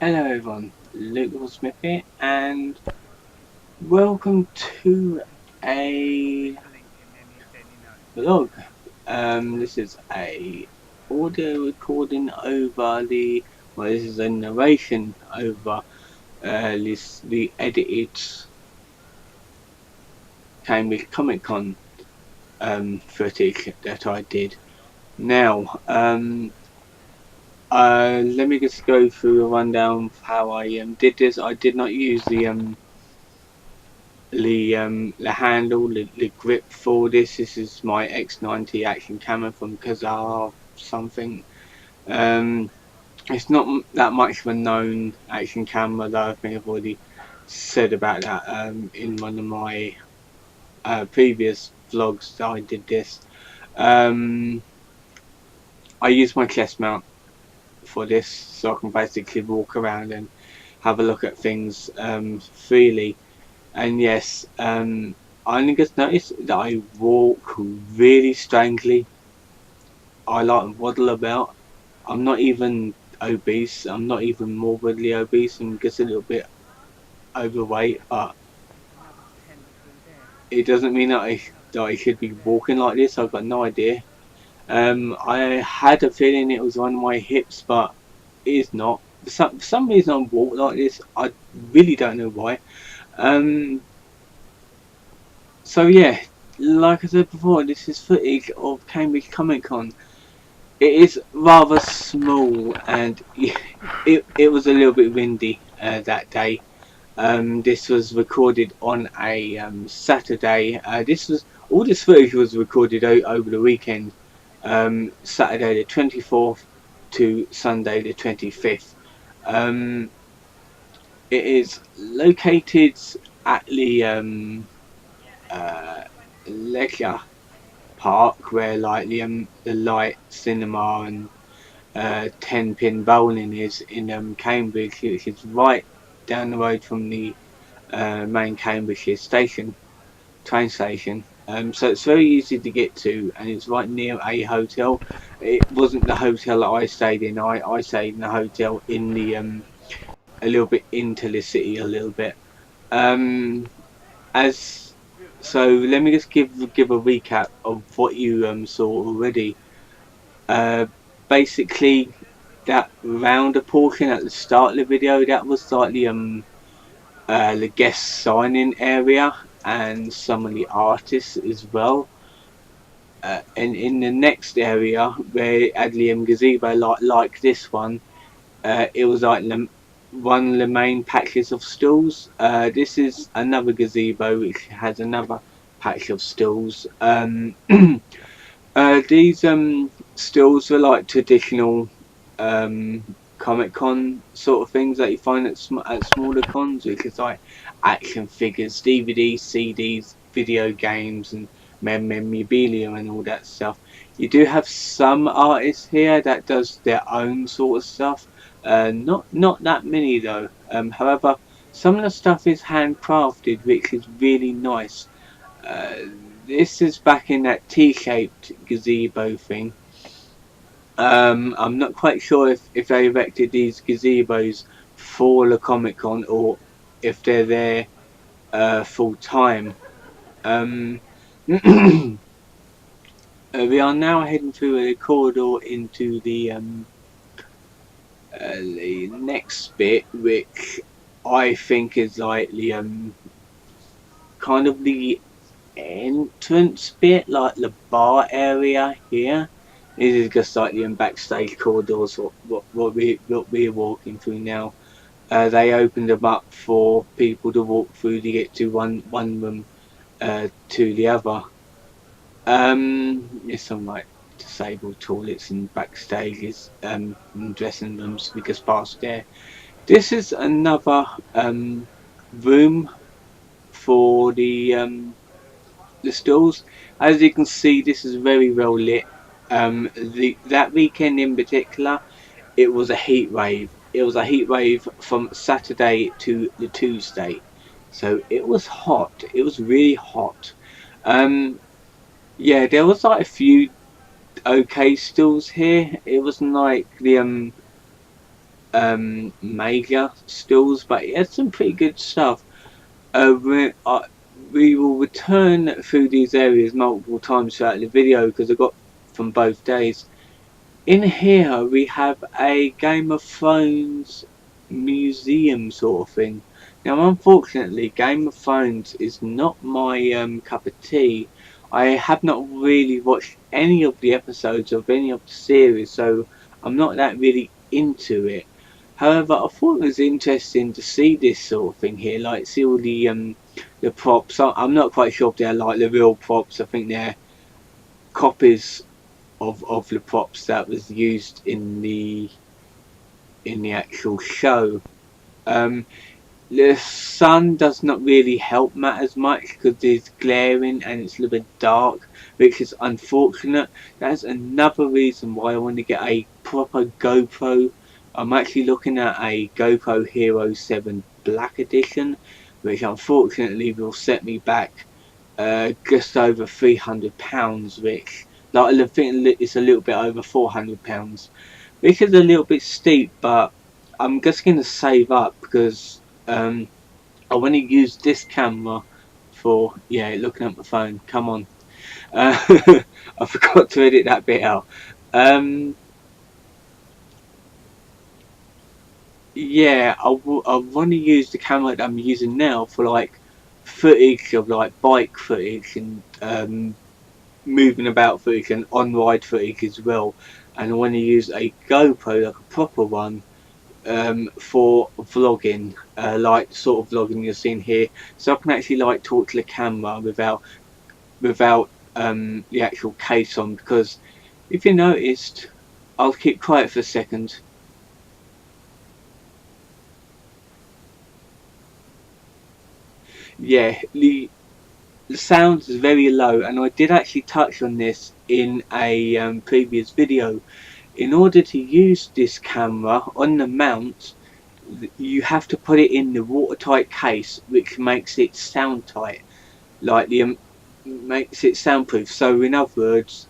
Hello everyone, Luke Smith here, and welcome to a vlog. This is a audio recording over this is a narration over the edited Cambridge Comic Con footage that I did. Now, let me just go through a rundown of how I did this. I did not use the handle, the grip for this. This is my X90 action camera from Kazaa something. It's not that much of a known action camera, though. I think I've already said about that in one of my previous vlogs that I did this. I use my chest mount for this, so I can basically walk around and have a look at things freely. And yes, I only just noticed that I walk really strangely. I like waddle about. I'm not even obese. I'm not even morbidly obese. I'm just a little bit overweight, but it doesn't mean that I should be walking like this. I've got no idea. I had a feeling it was on my hips, but it is not. For some reason I walk like this. I really don't know why. Um, So yeah, like I said before, this is footage of Cambridge Comic Con. It is rather small, and it was a little bit windy that day. This was recorded on a Saturday. All this footage was recorded over the weekend, Saturday the 24th to Sunday the 25th. It is located at the uh, leisure park where like the Light Cinema and 10 Pin Bowling is in Cambridge, which is right down the road from the main Cambridgeshire station, train station. So it's very easy to get to, and it's right near a hotel. It wasn't the hotel that I stayed in. I stayed in a hotel in the a little bit into the city a little bit. Um, as So let me just give a recap of what you saw already. Uh, Basically, that rounder portion at the start of the video, that was like the guest signing area and some of the artists as well. And in the next area where Adlium Gazebo, like this one, it was like one of the main patches of stalls. This is another gazebo which has another patch of stalls. These stills are like traditional Comic Con sort of things that you find at smaller cons, which is like action figures, DVDs, CDs, video games, and memorabilia and all that stuff. You do have some artists here that does their own sort of stuff. Not that many though. However, some of the stuff is handcrafted, which is really nice. Uh, this is back in that T-shaped gazebo thing. I'm not quite sure if they erected these gazebos for the Comic Con or if they're there full time. Um, we are now heading through a corridor into the next bit, which I think is like the kind of the entrance bit, like the bar area here. This is just like the backstage corridors. What we're walking through now. They opened them up for people to walk through to get to one room to the other. There's some like disabled toilets and backstages, and dressing rooms we just passed there. This is another room for the stalls. As you can see, this is very well lit. That weekend in particular, it was a heat wave. It was a heat wave from Saturday to the Tuesday, so it was hot. It was really hot. Um, yeah, there was like a few okay stalls here. It wasn't like major stills, but it has some pretty good stuff. We will return through these areas multiple times throughout the video because I got from both days. In here we have a Game of Thrones museum sort of thing. Now unfortunately Game of Thrones is not my cup of tea. I have not really watched any of the episodes of any of the series, so I'm not that really into it. However, I thought it was interesting to see this sort of thing here, like see all the props. I'm not quite sure if they're like the real props. I think they're copies of the props that was used in the actual show. Um, the sun does not really help matters much because it's glaring and it's a little bit dark, which is unfortunate. That's another reason why I want to get a proper GoPro. I'm actually looking at a GoPro Hero 7 Black Edition, which unfortunately will set me back just over £300, which like I think it's a little bit over £400, which is a little bit steep, but I'm just going to save up because I want to use this camera for looking at my phone. Come on, I forgot to edit that bit out. Yeah, I want to use the camera that I'm using now for like footage of like bike footage and moving about footage and on-ride footage as well. And I want to use a GoPro, like a proper one, for vlogging, like the sort of vlogging you're seeing here, so I can actually like talk to the camera without the actual case on. Because if you noticed, I'll keep quiet for a second. Yeah, the sound is very low, and I did actually touch on this in a previous video. In order to use this camera on the mount, you have to put it in the watertight case, which makes it sound tight, like makes it soundproof. So in other words,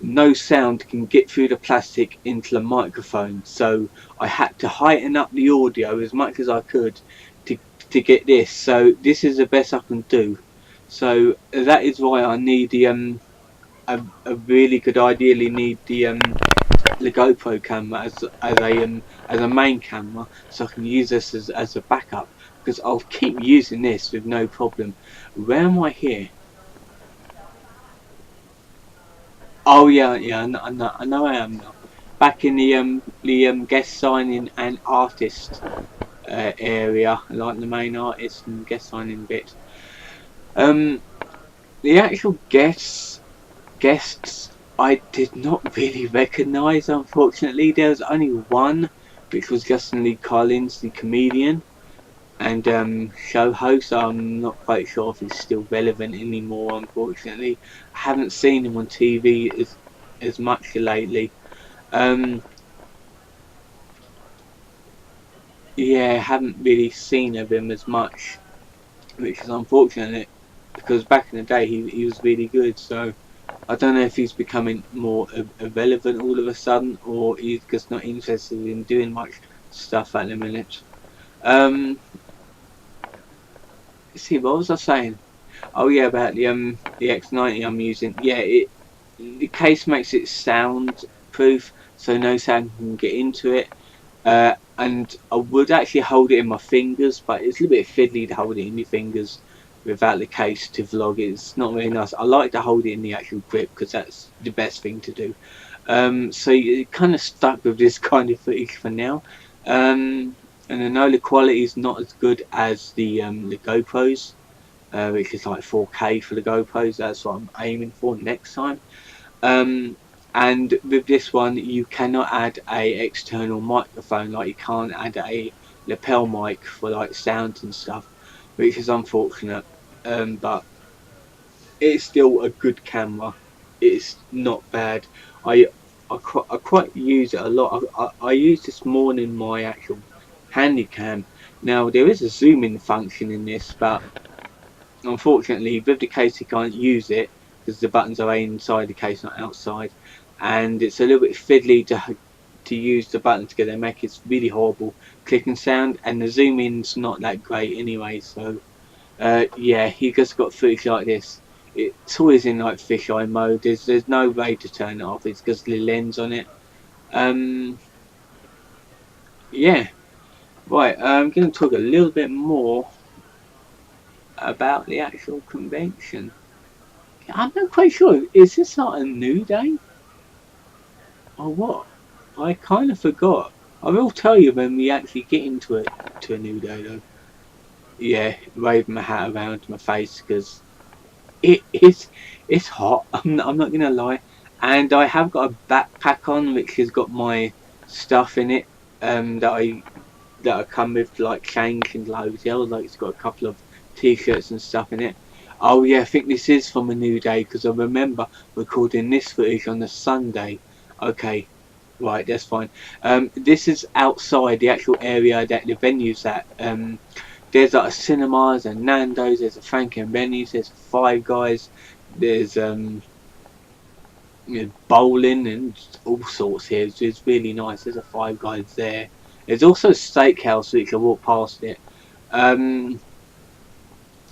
no sound can get through the plastic into the microphone. So I had to heighten up the audio as much as I could to get this. So this is the best I can do. So that is why I need the a really good, ideally need the GoPro camera as a main camera, so I can use this as a backup, because I'll keep using this with no problem. Where am I here? Oh yeah, I know I am now. Back in the guest signing and artist area, like the main artist and guest signing bit. Um, the actual guests I did not really recognise, unfortunately. There was only one, which was Justin Lee Collins, the comedian and show host. I'm not quite sure if he's still relevant anymore, unfortunately. I haven't seen him on TV as much lately. Um, yeah, I haven't really seen of him as much, which is unfortunate because back in the day he was really good. So I don't know if he's becoming more irrelevant all of a sudden, or he's just not interested in doing much stuff at the minute. Um, let's see, what was I saying? Oh yeah, about the X90 I'm using. Yeah, the case makes it soundproof, so no sound can get into it. And I would actually hold it in my fingers, but it's a little bit fiddly to hold it in your fingers without the case to vlog. It's not very nice. I like to hold it in the actual grip because that's the best thing to do. So you're kind of stuck with this kind of footage for now. And I know the quality is not as good as the GoPros, which is like 4K for the GoPros. That's what I'm aiming for next time. Um, and with this one, you cannot add a external microphone, like you can't add a lapel mic for like sound and stuff, which is unfortunate. But it's still a good camera. It's not bad. I I quite use it a lot. I use this more than my actual Handycam. Now there is a zoom in function in this, but unfortunately with the case you can't use it because the buttons are inside the case, not outside, and it's a little bit fiddly to use the buttons because they make this really horrible clicking sound, and the zoom in's not that great anyway. So yeah, you just got footage like this. It's always in like fisheye mode. There's no way to turn it off. It's just the lens on it. Um, yeah, right. I'm going to talk a little bit more about the actual convention. I'm not quite sure. Is this not a new day or what? I kind of forgot. I will tell you when we actually get into it to a new day though. Yeah, wave my hat around my face because it's hot. I'm not gonna lie, and I have got a backpack on which has got my stuff in it. That I come with like change and clothes. Yeah, like it's got a couple of t-shirts and stuff in it. Oh yeah, I think this is from a new day because I remember recording this footage on a Sunday. Okay, right, that's fine. This is outside the actual area that the venue's at. There's like a cinemas and Nando's. There's a Frank and Benny's. There's Five Guys. There's bowling and all sorts here. It's really nice. There's a Five Guys there. There's also a steakhouse which I walked past it. And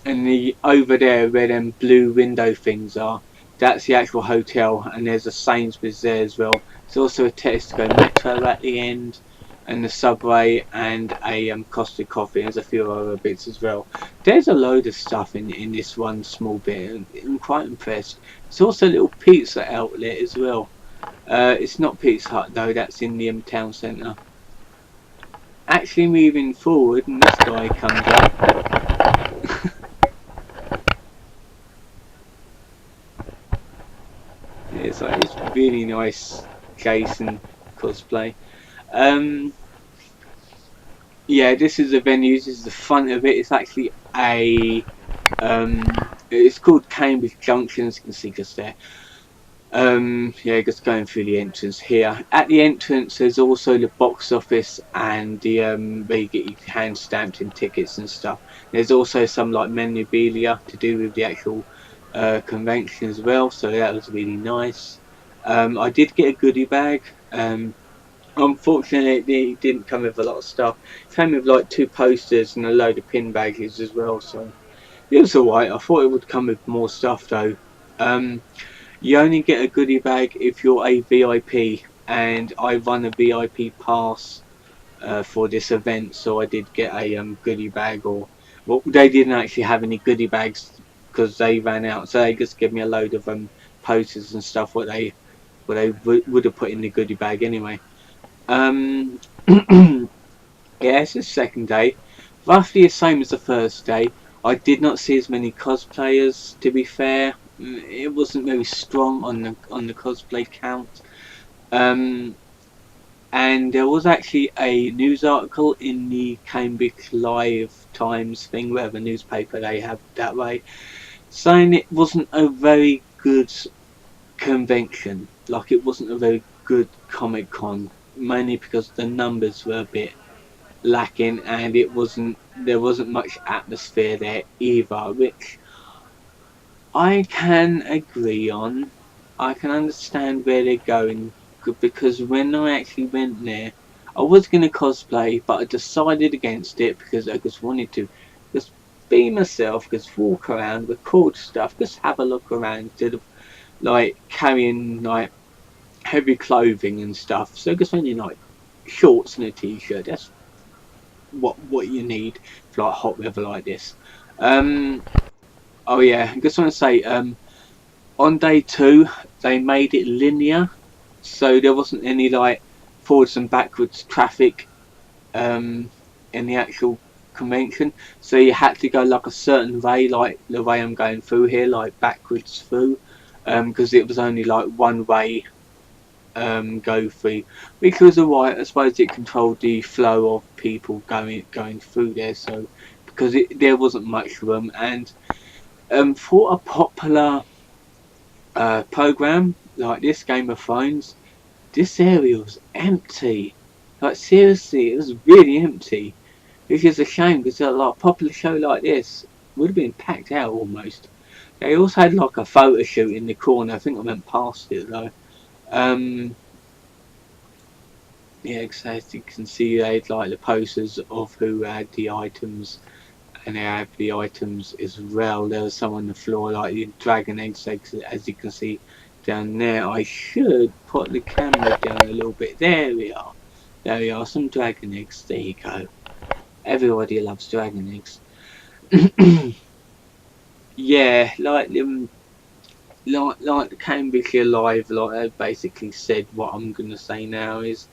the over there where them blue window things are, that's the actual hotel, and there's a Sainsbury's there as well. There's also a Tesco Metro at the end, and the Subway, and a Costa Coffee. There's a few other bits as well. There's a load of stuff in this one small bit, and I'm quite impressed. There's also a little pizza outlet as well. It's not Pizza Hut though, that's in the town centre. Actually moving forward, and this guy comes up. It's like it's really nice Jason cosplay. Yeah, this is the venue. This is the front of it. It's actually a it's called Cambridge Junction, as you can see just there. Yeah, just going through the entrance here. At the entrance, there's also the box office and the where you get your hand stamped in tickets and stuff. There's also some like memorabilia to do with the actual convention as well, so that was really nice. I did get a goodie bag. Unfortunately, it didn't come with a lot of stuff. It came with like 2 posters and a load of pin badges as well, so it was alright. I thought it would come with more stuff though. You only get a goodie bag if you're a VIP, and I run a VIP pass for this event, so I did get a goodie bag. Or well, they didn't actually have any goodie bags because they ran out, so they just gave me a load of posters and stuff what they would have put in the goodie bag anyway. Yeah, it's the second day, roughly the same as the first day. I did not see as many cosplayers, to be fair. It wasn't very strong on the cosplay count. And there was actually a news article in the Cambridge Live Times thing, whatever newspaper they have that way, saying it wasn't a very good convention. Like it wasn't a very good Comic Con, mainly because the numbers were a bit lacking, and there wasn't much atmosphere there either, which I can agree on. I can understand where they're going, because when I actually went there, I was going to cosplay, but I decided against it because I just wanted to just be myself, just walk around, record stuff, just have a look around instead of like carrying like heavy clothing and stuff. So just only like shorts and a t-shirt. That's what you need for like hot weather like this. Oh yeah, I just want to say, on day 2 they made it linear, so there wasn't any like forwards and backwards traffic in the actual convention. So you had to go like a certain way, like the way I'm going through here, like backwards through, because it was only like one way go through, which was alright. I suppose it controlled the flow of people going through there, so because there wasn't much room. And for a popular program like this, Game of Thrones, this area was empty. Like seriously, it was really empty, which is a shame because like a popular show like this would have been packed out almost. They also had like a photo shoot in the corner. I think I went past it though. Um, yeah, so as you can see, they had like the posters of who had the items, and they had the items as well. There was some on the floor, like the dragon eggs, as you can see down there. I should put the camera down a little bit. There we are. There we are, some dragon eggs. There you go. Everybody loves dragon eggs. Yeah, like the Cambridgeshire Live, like I basically said, what I'm gonna say now is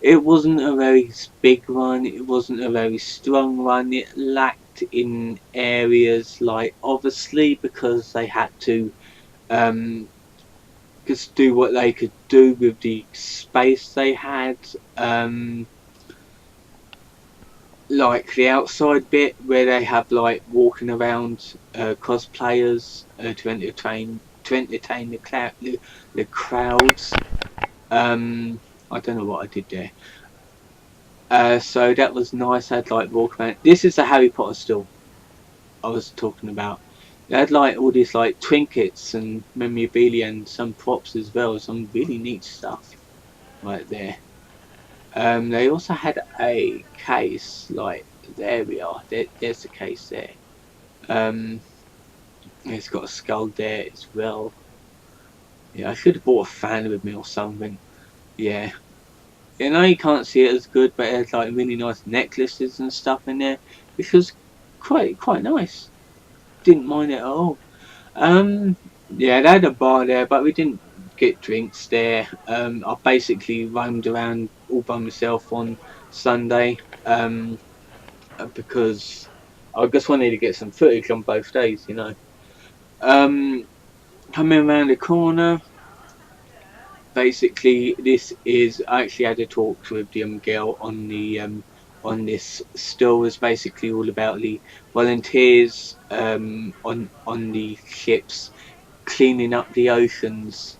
it wasn't a very big run, it wasn't a very strong run, it lacked in areas, like obviously because they had to just do what they could do with the space they had. Like the outside bit where they have like walking around cosplayers to entertain the crowds. I don't know what I did there. So that was nice. I had like walk around. This is the Harry Potter store I was talking about. They had like all these like trinkets and memorabilia and some props as well. Some really neat stuff right there. They also had a case, like there we are. There's the case there. Um, it's got a skull there as well. Yeah, I should have bought a fan with me or something. Yeah, you know you can't see it as good, but it has like really nice necklaces and stuff in there, which was quite nice. Didn't mind it at all. Um, yeah, they had a bar there, but we didn't get drinks there. I basically roamed around all by myself on Sunday. Because I just wanted to get some footage on both days, you know. Um, Coming around the corner, basically this is I actually had a talk with the girl on this store. Is basically all about the volunteers on the ships cleaning up the oceans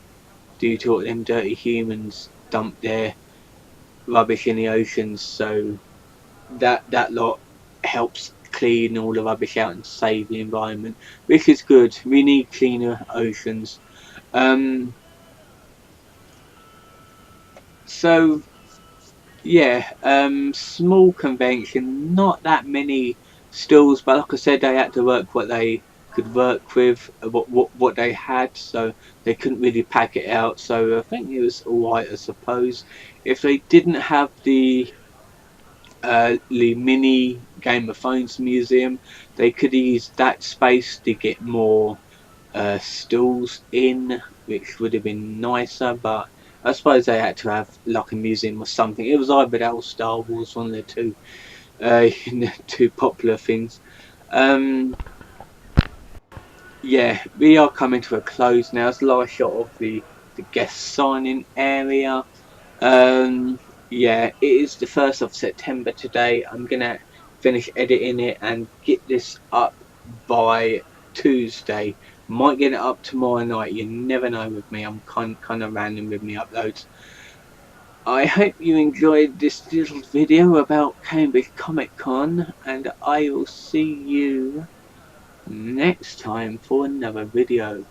due to what them dirty humans dump their rubbish in the oceans. So that lot helps clean all the rubbish out and save the environment, which is good. We need cleaner oceans. Um, so yeah, small convention, not that many stalls, but like I said, they had to work what they could work with, what they had, so they couldn't really pack it out. So I think it was alright, I suppose. If they didn't have the mini Game of Thrones museum, they could use that space to get more stalls in, which would have been nicer, but I suppose they had to have like a museum or something. It was either that or Star Wars, one of the two, two popular things. Um, yeah, we are coming to a close now. It's the last shot of the guest signing area. Um, yeah, it is the 1st of September today. I'm gonna finish editing it and get this up by Tuesday. Might get it up tomorrow night. You never know with me. I'm kind of random with my uploads. I hope you enjoyed this little video about Cambridge Comic Con, and I will see you next time for another video.